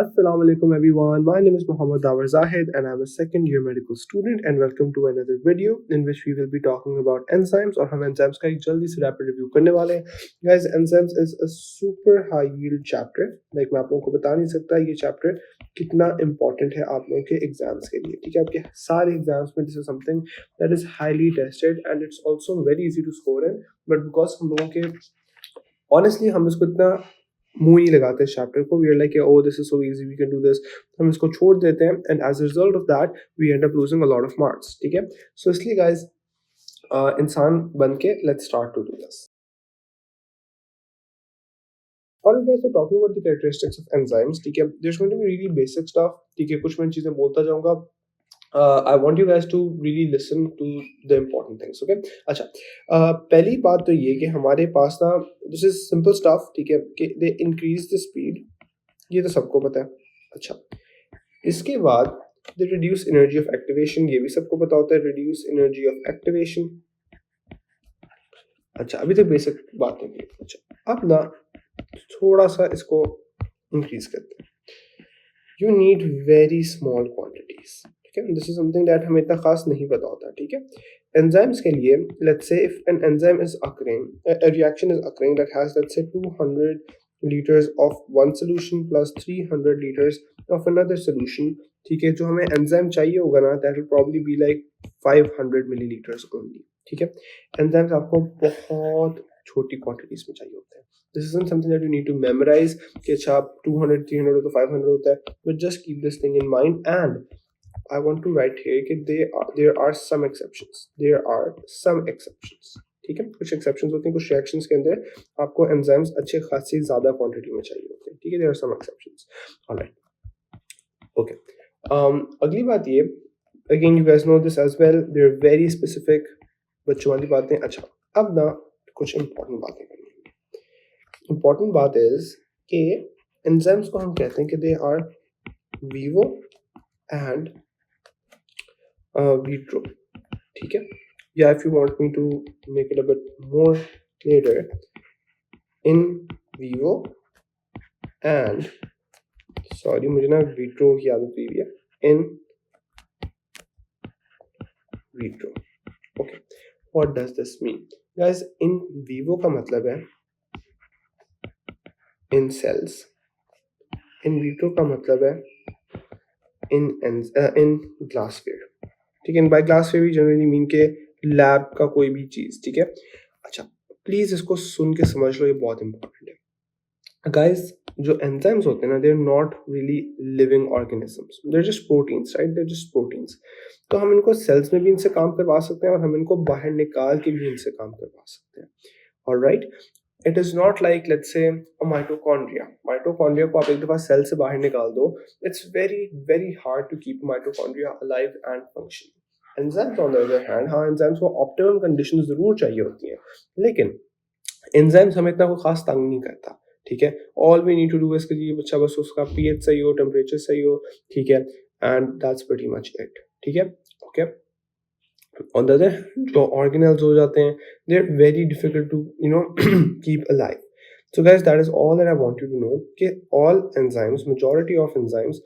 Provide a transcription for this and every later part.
Assalamu alaikum everyone. My name is Muhammad Dawar Zahid and I'm a second year medical student and welcome to another video in which we will be talking about enzymes और हम enzymes का एक जल्दी से rapid review करने वाले हैं. Guys, enzymes is a super high yield chapter. Like मैं आप लोगों को बता नहीं सकता ये chapter कितना important है आप लोगों के exams के लिए. ठीक है, आपके सारे exams में this is something that is highly tested and it's also very easy to score in. But because हम लोगों के honestly हम इसको इतना मुंह नहीं लगाते इस चैप्टर को. We are like oh this is so easy we can do this, हम इसको छोड़ देते हैं and as a result of that we end up losing a lot of marks. ठीक है, सो इसलिए गाइस इंसान बन के let's start to do this. और guys, so talking about the characteristics of enzymes, ठीक है, there's going to be really basic stuff. ठीक है, कुछ मैं चीजें बोलता जाऊंगा. I want you guys to really listen to the important things. Okay, अच्छा, पहली बात तो ये कि हमारे पास ना this is simple stuff. ठीक है, कि they increase the speed, ये तो सबको पता है. अच्छा, इसके बाद they reduce energy of activation, ये भी सबको पता होता है, reduce energy of activation. अच्छा, अभी तक बेसिक बात है. अच्छा, अब ना थोड़ा सा इसको इंक्रीज करते हैं. You need very small quantities. ठीक है, दिस इज समथिंग दैट हमें इतना खास नहीं पता होता. ठीक है, एंजाइम्स के लिए let's say if an enzyme is occurring, a reaction is occurring that has let's say 200 liters of one solution plus 300 liters of another solution. ठीक है, जो हमें एंजाइम चाहिए होगा ना that will probably be like 500 milliliters only. ठीक है, enzymes आपको बहुत छोटी क्वांटिटीज में चाहिए होते हैं. This isn't something that you need to memorize कि अच्छा 200 300 तो 500 होता है, but just keep this thing in mind. And I want to write here कि there are some exceptions. There are some exceptions. ठीक है, कुछ exceptions होते हैं, कुछ reactions के अंदर आपको enzymes अच्छे खासी ज़्यादा quantity में चाहिए होते हैं. ठीक है, there are some exceptions. Alright, okay. अगली बात ये, again you guys know this as well. They are very specific. बच्चों वाली बातें. अच्छा, अब ना कुछ important बातें करनी. इम्पॉर्टेंट बात इज कि एंजाइम्स को हम कहते हैं कि they are vivo and vitro. ठीक है, या if you want me to make it a bit more clear, in vivo and sorry मुझे ना विट्रो की आदत हुई है, in vitro. Okay, what does this mean guys? In vivo का मतलब है इन सेल्स, इन विट्रो का मतलब है इन ग्लासवेयर. ठीक है, बाय ग्लासवेयर भी जनरली मीन के लैब का कोई भी चीज. ठीक है, अच्छा प्लीज इसको सुन के समझ लो, ये बहुत इंपॉर्टेंट है गाइस. जो एंजाइम्स होते हैं ना, they are not really living organisms, they are just proteins, right? They are just proteins. तो हम इनको सेल्स में भी इनसे काम करवा सकते हैं और हम इनको बाहर निकाल के भी इनसे काम करवा सकते हैं. Alright, it is not like let's say mitochondria. Mitochondria को आप एक दफा सेल से बाहर निकाल दो, it's very very hard to keep mitochondria alive and function. Enzymes on the other hand, हाँ एंजाइम्स को ऑप्टिमम कंडीशन जरूर चाहिए होती है, लेकिन एंजाइम्स हमें इतना कोई खास तंग नहीं करता. ठीक है, all we need to do is कि बच्चा बस उसका पीएच सही हो, टेम्परेचर सही हो. ठीक है, and that's pretty much it. ठीक है, okay. On the other hand, जो organelles हो जाते हैं, they're very difficult to keep alive. So guys, that is all that I want you to know कि all enzymes, majority of enzymes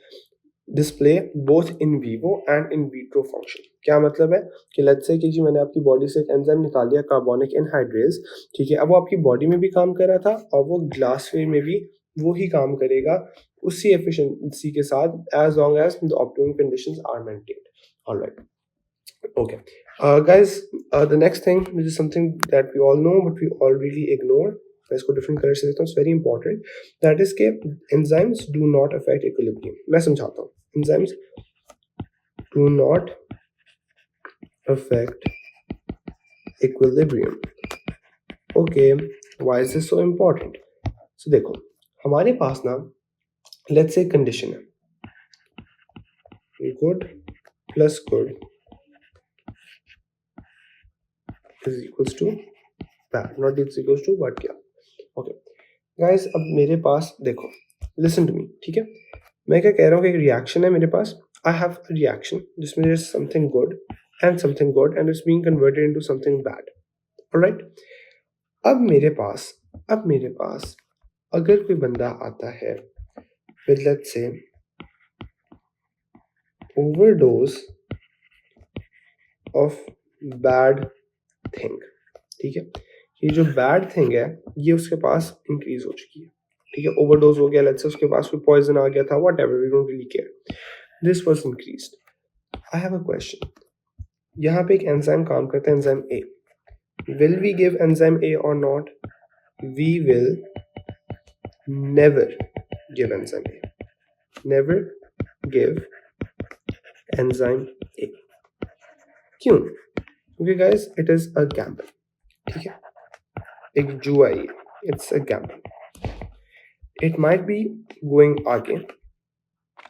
display both in vivo and in vitro function. क्या मतलब है कि let's say कि जी मैंने आपकी body से एक एंजाइम निकाल दिया, कार्बोनिक एनहाइड्रेज. ठीक है, अब वो आपकी बॉडी में भी काम कर रहा था और वो ग्लासवेयर में भी वो ही काम करेगा उसी एफिशिएंसी के साथ, as long as the optimum conditions are maintained. All right. Okay, guys, the next thing, which is something that we all know but we all really ignore, मैं इसको different color से देता हूँ, it's very important, that is कि enzymes do not affect equilibrium. मैं समझाता हूँ, enzymes do not affect equilibrium. Okay, why is this so important? So देखो, हमारे पास ना let's say condition है, good plus good is equals to bad, not is equals to but क्या. Okay guys, अब मेरे पास देखो, लिसन टू मी. ठीक है, मैं क्या कह रहा हूँ कि एक रिएक्शन है मेरे पास. आई हैव अ रिएक्शन जिसमें there is something good and it's being converted into something bad. Alright, अब मेरे पास अगर कोई बंदा आता है with, let's say, overdose of bad thing, ठीक है, ये जो बैड थिंग है ये उसके पास इंक्रीज हो चुकी है, ठीक है, ओवरडोज हो गया, लेट्स से उसके पास कोई पॉइजन आ गया था, whatever, we don't really care, this was increased. I have a question, यहाँ पे एक एंजाइम काम करता है, enzyme A, will we give enzyme A or not? We will never give enzyme A. Never give enzyme A. क्यों? क्योंकि guys, it is a gamble. ठीक है? एक जुआ है, it's a gamble. It might be going आगे,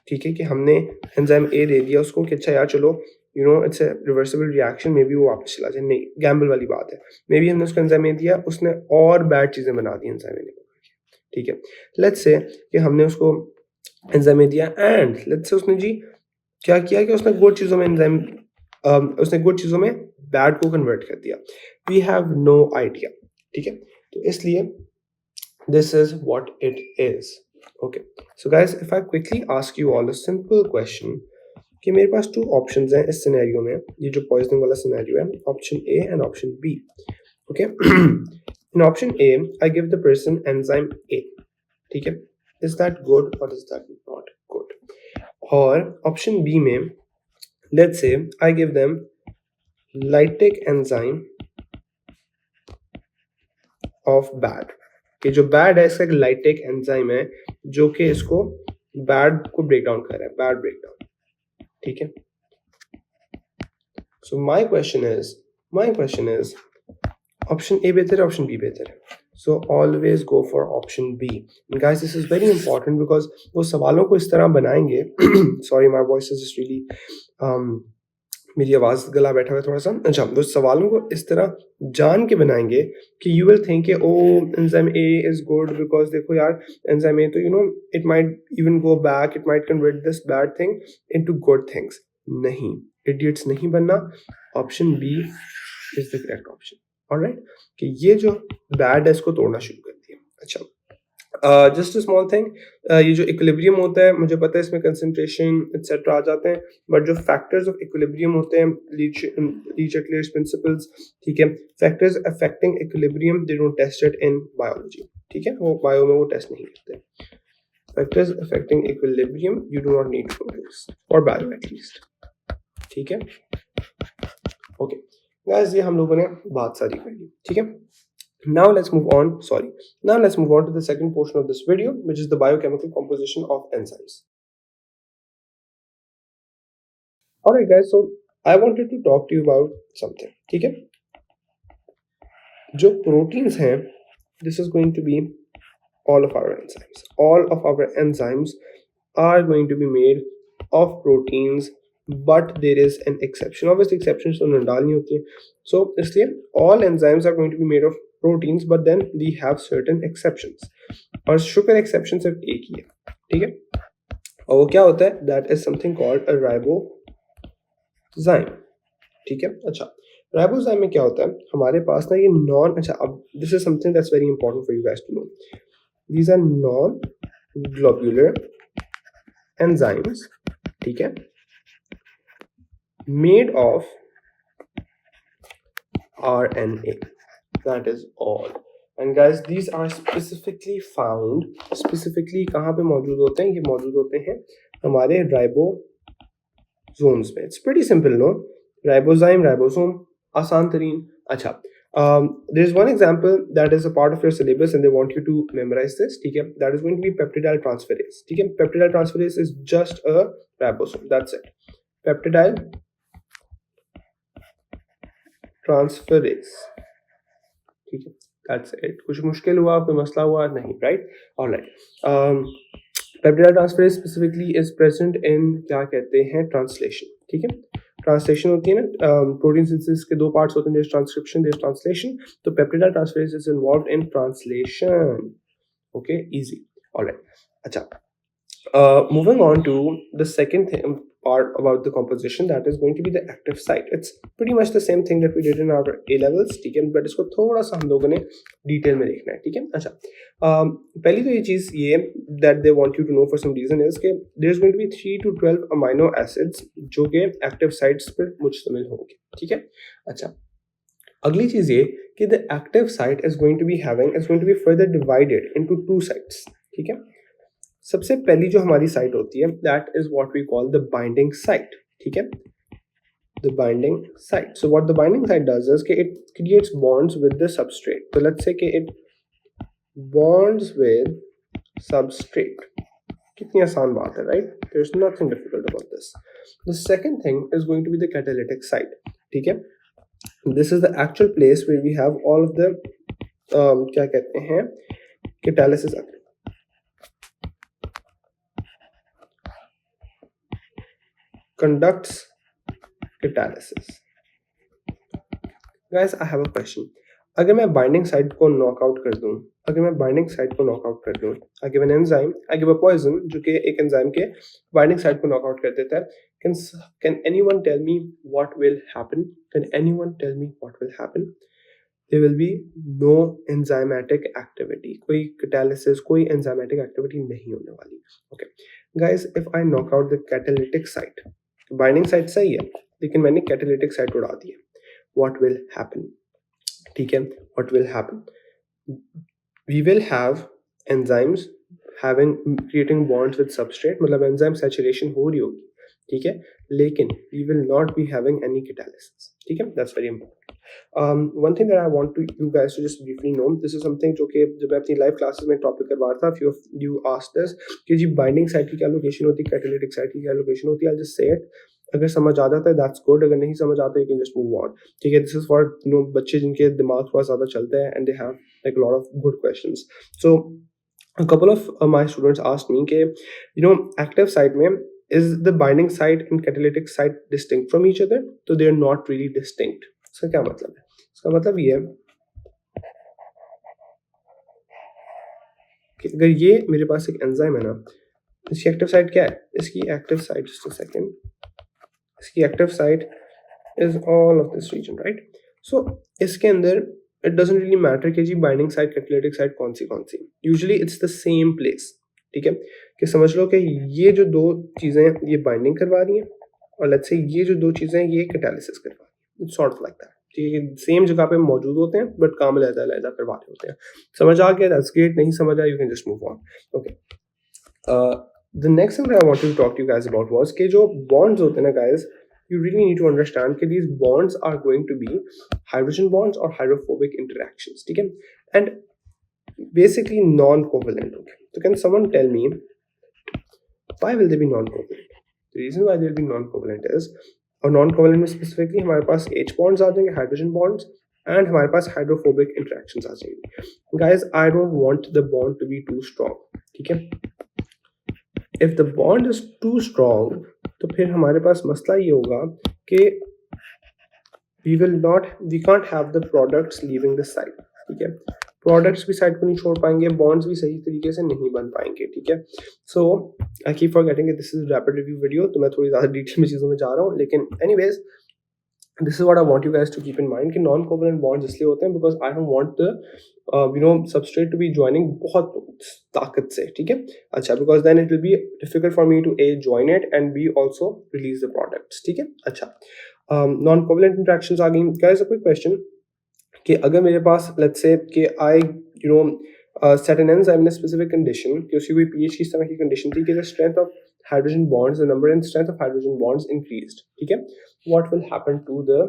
ठीक है, कि हमने एंजाइम ए दे दिया उसको कि अच्छा यार चलो you know it's a reversible reaction, may be वो वापस चला जाए, नहीं, गैम्बल वाली बात है, मे बी हमने उसको एंजाइम ए दिया, उसने और बैड चीज़ें बना दी एंजाइम ए ने, ठीक है, लेट्स से कि हमने उसको एंजाइम ए दिया एंड लेट्स से उसने जी क्या किया कि उसने गुड चीज़ों में एंजाइम उसने गुड चीज़ों में बैड को कन्वर्ट कर दिया, वी हैव नो आइडिया, ठीक है, तो इसलिए this is what it is. Okay, so guys, if I quickly ask you all a simple question, कि मेरे पास 2 ऑप्शंस हैं इस सिनेरियो में, ये जो पॉइजनिंग वाला सिनेरियो है, option A and option B, okay, in option A I give the person enzyme A, ठीक है, इज दैट गुड और इज दैट नॉट गुड, और ऑप्शन बी में let's say I give them lytic enzyme of bad, कि जो bad है इसका एक लाइटिक एंजाइम है जो कि इसको बैड को ब्रेक डाउन कर रहा है, बैड ब्रेक डाउन, ठीक है, so my question is option A बेहतर है, ऑप्शन बी बेहतर है, so always go for option B, guys this is very important because वो सवालों को इस तरह बनाएंगे sorry my voice is just really मेरी आवाज़ गला बैठा हुआ है थोड़ा सा, अच्छा, तो सवालों को इस तरह जान के बनाएंगे कि you will think oh enzyme A is good because देखो यार एंजाइम ए तो you know it might even go back, it might convert this bad thing into good things, नहीं, इडियट्स नहीं बनना, option B is the correct option, alright, कि ये जो bad है इसको तोड़ना शुरू कर दिया। अच्छा, जस्ट अ स्मॉल थिंग, ये जो इक्विलिब्रियम होता है मुझे पता है इसमें कंसंट्रेशन एक्सेट्रा आ जाते हैं, बट जो फैक्टर्स ऑफ इक्विलिब्रियम होते हैं, लीच-एटलर्स प्रिंसिपल्स, ठीक है, factors affecting equilibrium they don't test it in biology, ठीक है, वो बायो में वो टेस्ट नहीं करते, factors affecting equilibrium you do not need to know this for bio at least, ठीक है, ओके गाइस, ये हम लोगों ने बात सारी कर ली, ठीक है। Now let's move on to the second portion of this video, which is the biochemical composition of enzymes. Alright guys, so I wanted to talk to you about something, ठीक है, जो proteins हैं, this is going to be all of our enzymes. All of our enzymes are going to be made of proteins, but there is an exception. Obviously exceptions तो डालनी होती हैं, so इसलिए all enzymes are going to be made of proteins, but then we have certain exceptions, और शुक्र exception सिर्फ एक ही है, ठीक है, और वो क्या होता है, that is something called a ribozyme, ठीक है। अच्छा, राइबोजाइम में क्या होता है, हमारे पास ना ये अच्छा, अब this is something that's very important for you guys to know, these are non globular enzymes, ठीक है, made of RNA, that is all, and guys these are specifically कहाँ पे मौजूद होते हैं, ये मौजूद होते हैं हमारे राइबोसोम्स में, it's pretty simple, no, ribozyme, ribosome, आसान तरीन। अच्छा, there is one example that is a part of your syllabus and they want you to memorize this, ठीक है, that is going to be peptidyl transferase, ठीक है, peptidyl transferase is just a ribosome, that's it, peptidyl transferase, ठीक है, that's it, कुछ मुश्किल हुआ, कोई मसला हुआ नहीं, right, alright, peptidyl transferase specifically is present in क्या कहते हैं ट्रांसलेशन, ठीक है, ट्रांसलेशन होती है ना, प्रोटीन सिंथेसिस के 2 पार्ट्स होते हैं, देयर ट्रांसक्रिप्शन, देयर ट्रांसलेशन, तो peptidyl transferase is involved in translation, okay, easy, alright. अच्छा, moving on to the second part about the composition, that is going to be the active site. It's pretty much the same thing that we did in our A levels, ठीक है, but इसको थोड़ा सा हम लोगों ने detail में देखना है, ठीक है. अच्छा, पहली तो ये चीज़ ये that they want you to know for some reason is कि there's going to be 3 to 12 amino acids जो कि active sites पर मुश्तमिल होंगे, ठीक है. अच्छा, अगली चीज़ ये कि the active site is going to be further divided into 2 sites, ठीक है. सबसे पहली जो हमारी साइट होती है that is what we call the binding site, ठीक है. The binding site, so what the binding site does is कि it creates bonds with the substrate. तो लेट्स से कि इट बॉन्ड्स विद सबस्ट्रेट. कितनी आसान बात है, right? There is nothing difficult about this. The second thing is going to be the catalytic site, ठीक है. This is the actual place where we have all of the क्या कहते हैं catalysis conducts catalysis. Guys, I have a question. अगर मैं binding site को knockout कर दूं, I give an enzyme, I give a poison जो कि एक एंजाइम के बाइंडिंग साइट को नॉकआउट कर देता है. Can anyone tell me what will happen? There will be no enzymatic activity. कोई catalysis, कोई enzymatic activity नहीं होने वाली. Okay, guys, if I knock out the catalytic site, binding site सही है लेकिन मैंने कैटालिटिक साइट उड़ा दी है, व्हाट विल हैपन, ठीक है. What will happen, we will have enzymes having creating bonds with substrate, मतलब एंजाइम सैचुरेशन हो रही होगी, ठीक है, लेकिन we will not be having any catalysis, ठीक है. That's very important. One thing that I want to you guys to just briefly know, this is something जो कि जब मैं अपनी लाइव क्लासेस में टॉपिक करवा रहा था, few of you asked this कि जी बाइंडिंग साइट की क्या लोकेशन होती है, कैटालिटिक साइट की क्या लोकेशन होती है. I'll just say it. अगर समझ आ जाता है that's good, अगर नहीं समझ आता you can just move on, ठीक है. This is for बच्चे जिनके दिमाग थोड़ा ज़्यादा चलते हैं and they have like a lot of good questions. So a couple of my students asked me कि active site में is the binding site and catalytic site distinct from each other? So they are not really distinct. इसका क्या मतलब है? इसका मतलब ये है कि अगर ये मेरे पास एक एंजाइम है ना, इसकी एक्टिव साइट क्या है? इसकी active site, just a second, इसकी active site is all of this region, right? सो इसके अंदर इट डजंट रियली मैटर कि जी बाइंडिंग साइट कैटालिटिक साइट कौन सी, usually it's the same place, ठीक है. कि समझ लो कि ये जो दो चीज़ें ये बाइंडिंग करवा रही हैं और लेट्स से ये जो दो चीज़ें ये कैटालिसिस करवा रही हैं. It's sort of like that, ठीक है. सेम जगह पे मौजूद होते हैं बट काम अलग-अलग करवा रहे होते हैं. समझ आ गया? That's great. नहीं समझ आया you can just move on. Okay, the next thing I wanted to talk to you guys about was कि जो बॉन्ड्स होते हैं ना guys, you really need to understand that these bonds are going to be hydrogen bonds or hydrophobic interactions, ठीक है, and basically non-covalent. Okay, so can someone tell me why will they be non-covalent? The reason why they'll be non-covalent is, और non-covalent में specifically हमारे पास H bonds आ जाएंगे, hydrogen bonds, and हमारे पास hydrophobic interactions आ जाएंगे. Guys, I don't want the bond to be too strong, ठीक है. If the bond is too strong, तो फिर हमारे पास मसला ये होगा कि we can't have the products leaving the site, ठीक है. प्रोडक्ट्स भी साइट को नहीं छोड़ पाएंगे, बॉन्ड्स भी सही तरीके से नहीं बन पाएंगे, ठीक है. So I keep forgetting this is rapid review video, तो मैं थोड़ी ज़्यादा डिटेल में चीज़ों में जा रहा हूँ, लेकिन anyways this is what I want you guys to keep in mind कि नॉन कोवलेंट बॉन्ड्स इसलिए होते हैं because I don't want the substrate to be joining बहुत ताकत से, ठीक है. अच्छा, because then it will be difficult for me to A join it and B also release the products, ठीक है. अच्छा, नॉन कोवलेंट इंट्रैक्शंस आ गई. गाइस, अ क्विक क्वेश्चन कि अगर मेरे पास लेट्स से कि आई set an enzyme in a specific condition, कि उसकी कोई pH की इस तरह की कंडीशन थी कि the strength of hydrogen bonds, the number and strength of hydrogen bonds increased, ठीक है. What will happen to the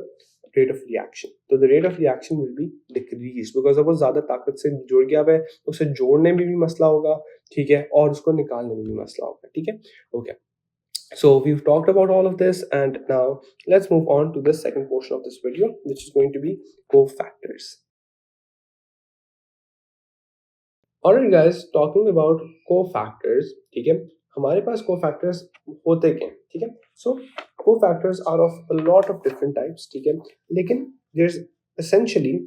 rate of reaction? तो the rate of reaction will be decreased because अब वो ज़्यादा ताकत से जुड़ गया है, उसे जोड़ने में भी मसला होगा, ठीक है, और उसको निकालने में भी मसला होगा, ठीक है. Okay, so we've talked about all of this and now let's move on to the second portion of this video, which is going to be cofactors. Alright guys, talking about cofactors, ठीक है, हमारे पास cofactors होते क्या, ठीक है. So cofactors are of a lot of different types, ठीक है, लेकिन there's essentially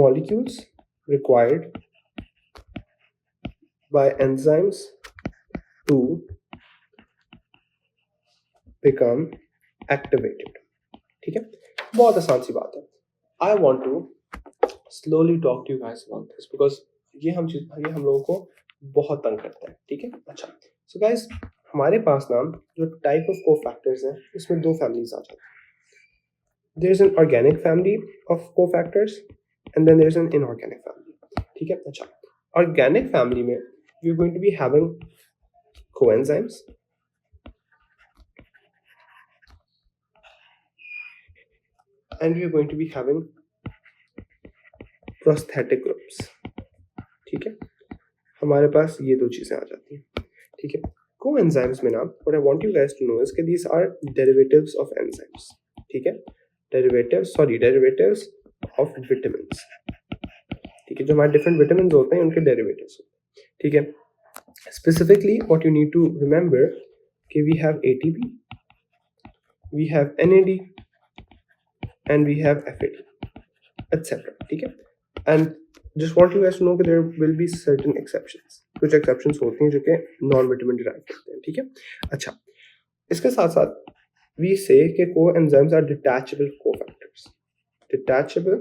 molecules required by enzymes to become activated. ठीक है, बहुत आसान सी बात है. I want to slowly talk to you guys about this because ये हम लोगों को बहुत तंग करता है. ठीक है, अच्छा. So guys, हमारे पास ना जो टाइप ऑफ कोफैक्टर्स हैं इसमें दो फैमिलीज आ जाती हैं. There is an organic family of cofactors and then there is an inorganic family. ठीक है, अच्छा. Organic family में we are going to be having coenzymes and we are going to be having prosthetic groups. ठीक है, हमारे पास ये दो चीजें आ जाती हैं. ठीक है, coenzymes में ना what I want you guys to know is कि these are derivatives of enzymes. ठीक है, derivatives of vitamins. ठीक है, जो हमारे different vitamins होते हैं उनके derivatives होते हैं. ठीक है, specifically what you need to remember कि we have ATP, we have NAD and we have FAD, etc. ठीक है, and just want you guys to know कि there will be certain exceptions. कुछ exceptions होती हैं जो कि non-vitamin derived होते हैं. ठीक है, अच्छा. इसके साथ साथ we say कि coenzymes are detachable cofactors. Detachable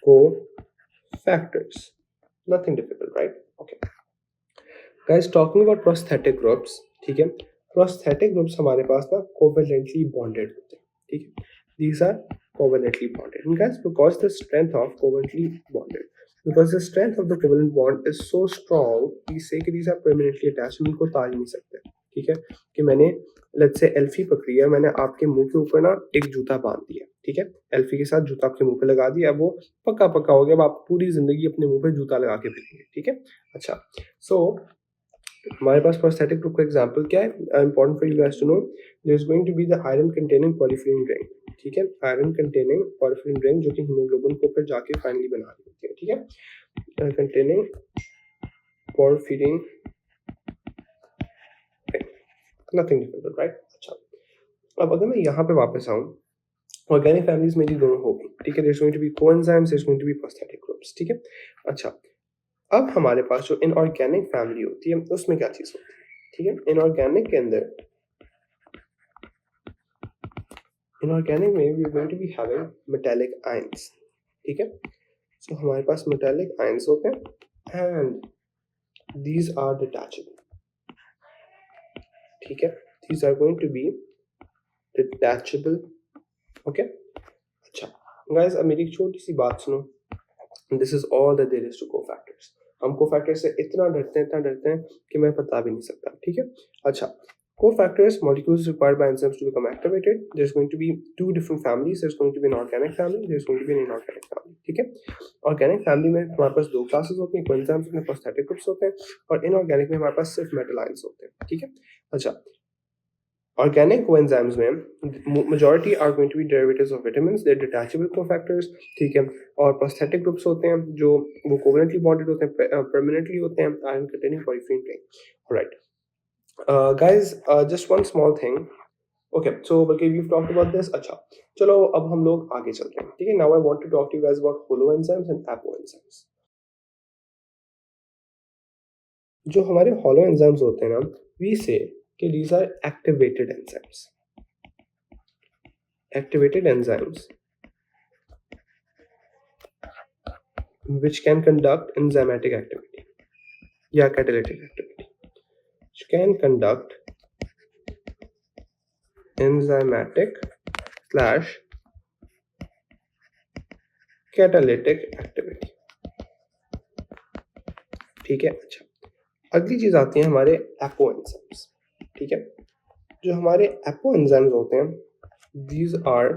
cofactors. Nothing difficult, right? Okay. Guys, talking about prosthetic groups, ठीक है, prosthetic groups हमारे पास ना covalently bonded होते हैं. ठीक है, these are covalently bonded. And guys, because the strength of the covalent bond is so strong, we say कि these are permanently attached. हम इनको तार ही नहीं सकते. ठीक है, कि मैंने let's say एल्फी पकड़ी है, मैंने आपके मुंह के ऊपर ना एक जूता बांध दिया. ठीक है, एल्फी के साथ जूता आपके मुंह पे लगा दिया, अब वो पक्का हो गया. अब आप पूरी जिंदगी अपने मुंह पे जूता लगा के फिरेंगे. ठीक है, अच्छा. सो हमारे पास prosthetic group का एग्जांपल क्या है? Important for you guys to know. There is going to be the iron containing porphyrin ring. ठीक है, iron containing porphyrin ring जो कि हीमोग्लोबिन को फिर जाके फाइनली बना रही होती है. ठीक है, containing porphyrin ring. Nothing difficult, right? अच्छा, अब अगर मैं यहाँ पे वापस आऊँ, ऑर्गेनिक फैमिलीज मेरी दोनों होगी. ठीक है, there is going to be coenzymes, there is going to be prosthetic groups. ठीक है, अच्छा. अब हमारे पास जो इनऑर्गेनिक फैमिली होती है उसमें क्या चीज होती है? ठीक है, इनऑर्गेनिक के अंदर इनऑर्गेनिक में we are going to be having metallic ions. ठीक है, सो हमारे पास मेटालिक आयंस होते हैं एंड दीज आर डिटैचेबल. ठीक है, these are going to be detachable. Okay, अच्छा गाइस, अब मेरी एक छोटी सी बात सुनो. This is all that there is to cofactors. हम कोफैक्टर्स से इतना डरते हैं कि मैं बता भी नहीं सकता. ठीक है, अच्छा. Cofactors, molecules required by enzymes to become activated. There's going to be two different families. There's going to be an organic family. There's going to be an inorganic family. ठीक है, organic family में हमारे पास दो classes होती हैं. coenzymes में prosthetic groups होते हैं और inorganic में हमारे पास सिर्फ metal ions होते हैं. ठीक है, अच्छा. Organic coenzymes में majority are going to be derivatives of vitamins. They're detachable cofactors. ठीक है, और prosthetic groups होते हैं जो वो covalently bonded होते हैं, permanently होते हैं, iron containing porphyrin ring. Alright, guys, just one small thing. Okay, so okay, we've talked about this. अच्छा, चलो अब हम लोग आगे चलते हैं. ठीक है, now I want to talk to you guys about holoenzymes and apoenzymes. जो हमारे holoenzymes होते हैं ना, we say कि these are activated enzymes. Activated enzymes which can conduct enzymatic activity या catalytic activity. Which can conduct enzymatic slash catalytic activity. ठीक है, अच्छा. अगली चीज आती है हमारे एपोएंजाइम्स. ठीक है, जो हमारे एपोएंजाइम्स होते हैं, these are,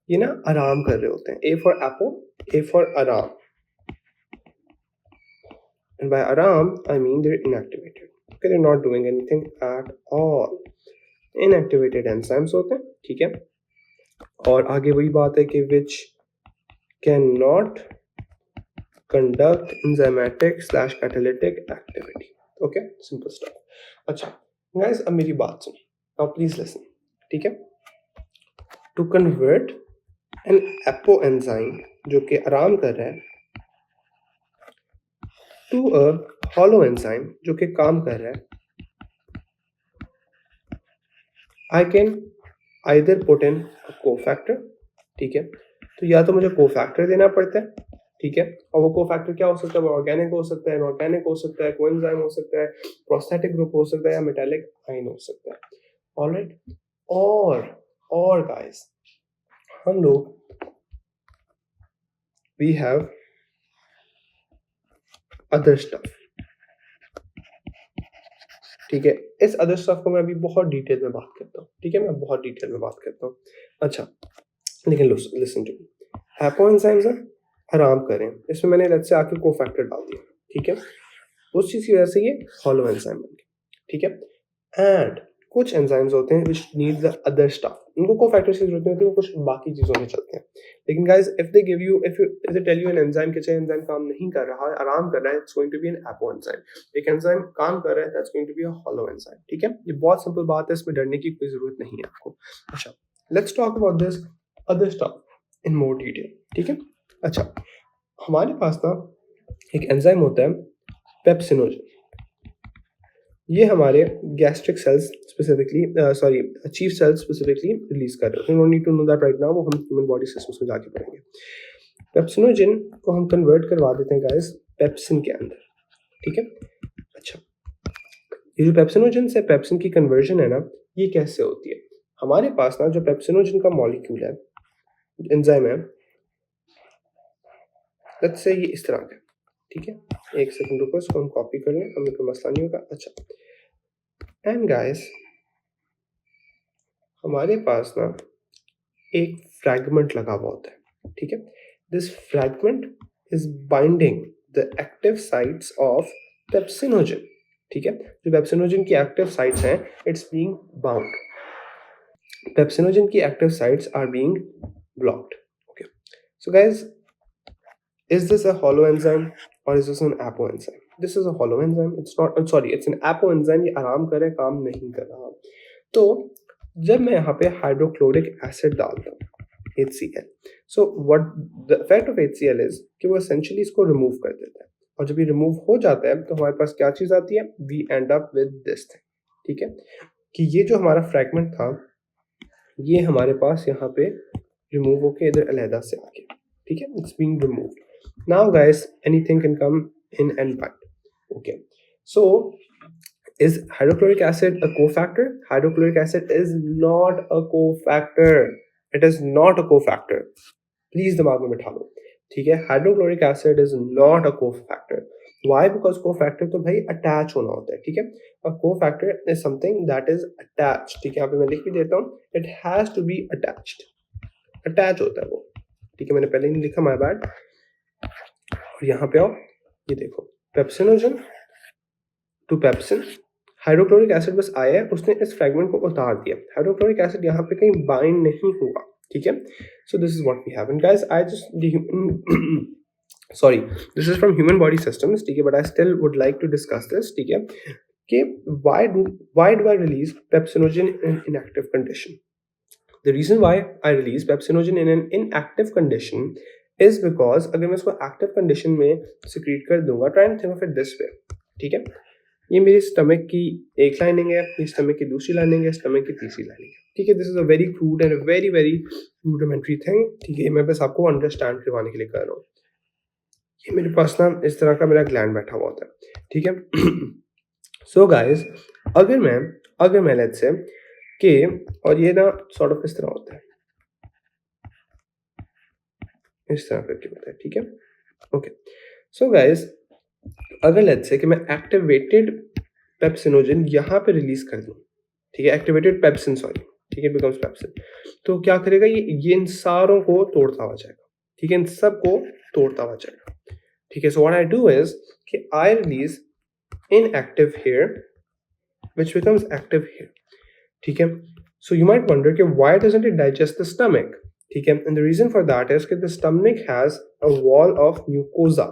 ये ना आराम कर रहे होते हैं. A for apple, A for आराम. And by आराम I mean they're inactivated. Okay, they're not doing anything at all. Inactivated enzymes होते हैं. ठीक है, और आगे वही बात है कि which cannot conduct enzymatic slash catalytic activity. Okay, simple stuff. अच्छा guys, अब मेरी बात सुनो. Now please listen. ठीक है, to convert an apoenzyme जो कि आराम कर रहा है टू अ हॉलो एंजाइम जो कि काम कर रहा है, I can either put in cofactor, ठीक है। तो या तो मुझे कोफैक्टर देना पड़ता है, ठीक है, और वो कोफैक्टर क्या हो सकता है, वो ऑर्गेनिक हो सकता है, इनऑर्गेनिक हो सकता है, कोएंजाइम हो सकता है, प्रोस्थेटिक ग्रुप हो सकता है, या मेटालिक आयन हो सकता है। ऑलराइट, और गाइस हम लोग वी हैव अदर स्टफ, ठीक है। इस अदर स्टफ को मैं अभी बहुत डिटेल में बात करता हूँ, ठीक है, मैं बहुत डिटेल में बात करता हूँ। अच्छा, लेकिन listen to me, apo enzymes आराम करें, इसमें मैंने लेट्स से आके कोफैक्टर डाल दिया, ठीक है, उस चीज की वजह से ये हॉलो एंजाइम बन गया, ठीक है। एंड कुछ एंजाइम्स होते हैं which need the other stuff, उनको कोफैक्टर्स की जरूरत नहीं होती, वो कुछ बाकी चीजों में चलते हैं। लेकिन guys if they give you, if they tell you an enzyme के चाहे एंजाइम काम नहीं कर रहा है, आराम कर रहा है, it's going to be an apoenzyme. एक एंजाइम काम कर रहा है, that's going to be a holoenzyme, ठीक है। ये बहुत सिंपल बात है, इसमें डरने की कोई जरूरत नहीं है आपको। अच्छा, let's talk about this other stuff in more detail, ठीक है। अच्छा, हमारे पास ना एक एंजाइम होता है पेप्सिनोजन, ये हमारे gastric cells specifically chief cells specifically release कर रहे हैं। You don't need to know that right now, वो हम ह्यूमन बॉडी सिस्टम्स में जाके पढ़ेंगे। पेप्सिनोजन को हम कन्वर्ट करवा देते हैं गाइस पेप्सिन के अंदर, ठीक है। अच्छा, ये जो पेप्सिनोजन से पेप्सिन की कन्वर्जन है ना, ये कैसे होती है? हमारे पास ना जो पेप्सिनोजन का मॉलिक्यूल है, एंजाइम है, लेट्स से ये इस तरह का, ठीक है। एक सेकंड रुको, इसको हम कॉपी कर लें, हमें कोई मसला नहीं होगा। अच्छा, एंड गाइस हमारे पास ना एक फ्रैगमेंट लगा हुआ होता है, ठीक है। This fragment is binding the active sites of pepsinogen, ठीक है। जो पेप्सिनोजन की एक्टिव साइट्स हैं, इट्स बीइंग बाउंड, पेप्सिनोजन की active sites are being blocked. Okay, so guys, is this a hollow enzyme or is this an apo enzyme? This is a hollow enzyme. It's not, sorry, it's an apo enzyme. ये आराम करे, काम नहीं कर रहा। तो जब मैं यहाँ पे हाइड्रोक्लोरिक एसिड डालता हूँ HCl, so what the effect of HCl is कि वो essentially इसको रिमूव कर देता है, और जब ये रिमूव हो जाता है तो हमारे पास क्या चीज आती है, we end up with this thing, ठीक है। कि ये जो हमारा फ्रैगमेंट था, ये हमारे पास यहाँ पे रिमूव होके इधर अलहदा से आ गया, ठीक है, it's being removed. Now guys, anything can come in and bind. Okay, so is hydrochloric acid a cofactor? Hydrochloric acid is not a cofactor. It is not a cofactor. Please दिमाग में बिठा लो, ठीक है। Hydrochloric acid is not a cofactor. Why? Because cofactor तो भाई attach होना होता है, ठीक है। A cofactor is something that is attached, ठीक है। यहाँ पे मैं लिख भी देता हूँ, it has to be attached, attach होता है वो, ठीक है। मैंने पहले नहीं लिखा, माय बैड। और यहाँ पे आओ, ये देखो, pepsinogen to pepsin, hydrochloric acid बस आया है, उसने इस फ्रैगमेंट को उतार दिया, हाइड्रोक्लोरिक एसिड यहाँ पे कहीं बाइंड नहीं हुआ, ठीक है। So this is what we have, and guys I just sorry, this is from human body systems, ठीक है, but I still would like to discuss this, ठीक है, कि why do I release pepsinogen in inactive condition? The reason why I release pepsinogen in an inactive condition is because अगर मैं इसको active condition में secrete कर दूंगा, try and think of it this way, ठीक है। ये मेरी स्टमक की एक लाइनिंग है, ये स्टमक की दूसरी लाइनिंग है, स्टमक की तीसरी लाइनिंग है, ठीक है। This is a very crude and very very rudimentary thing, ठीक है। मैं बस आपको अंडरस्टैंड करवाने के लिए कर रहा हूँ। ये मेरे पास ना इस तरह का मेरा ग्लैंड बैठा हुआ होता है, ठीक है। सो गाइस, अगर मैं लेट्स से कि, और ये ना सॉर्ट ऑफ इस तरह होता है, इस तरह करके होता है, ठीक है। ओके, सो गाइस, अगर लेट्स से कि मैं एक्टिवेटेड पेप्सिनोजन यहाँ पे रिलीज कर दूँ, ठीक है, एक्टिवेटेड पेप्सिन, सॉरी, ठीक है, बिकम्स पेप्सिन, तो क्या करेगा ये इन सारों को तोड़ता हुआ जाएगा, ठीक है, इन सब को तोड़ता हुआ जाएगा, ठीक है। So what I do is कि I release inactive here which becomes active here, ठीक है। So you might wonder कि why doesn't it digest the stomach, ठीक है, and the reason for that is कि the stomach has a wall of mucosa,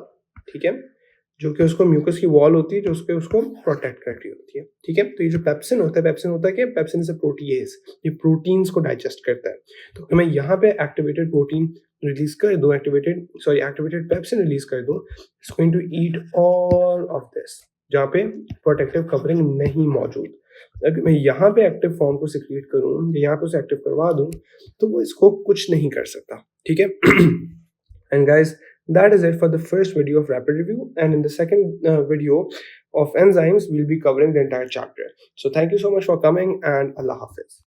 ठीक है, जो कि उसको म्यूकस की वॉल होती है जो उसको प्रोटेक्ट कर रही होती है, ठीक है। तो ये जो पेप्सिन होता है कि पेप्सिन इज अ प्रोटीएज, ये प्रोटीन्स को डाइजेस्ट करता है। तो मैं यहाँ पे एक्टिवेटेड प्रोटीन रिलीज कर दूं, एक्टिवेटेड पेप्सिन रिलीज कर दूं, it's going to eat all of this, जहाँ पे प्रोटेक्टिव कवरिंग नहीं मौजूद। अगर मैं यहाँ पे एक्टिव फॉर्म को सिक्रिएट करूँ, यहाँ पे उसे एक्टिव करवा दूँ, तो वो इसको कुछ नहीं कर सकता, ठीक है। And guys, that is it for the first video of rapid review, and in the second video of enzymes we'll be covering the entire chapter. So thank you so much for coming, and Allah Hafiz.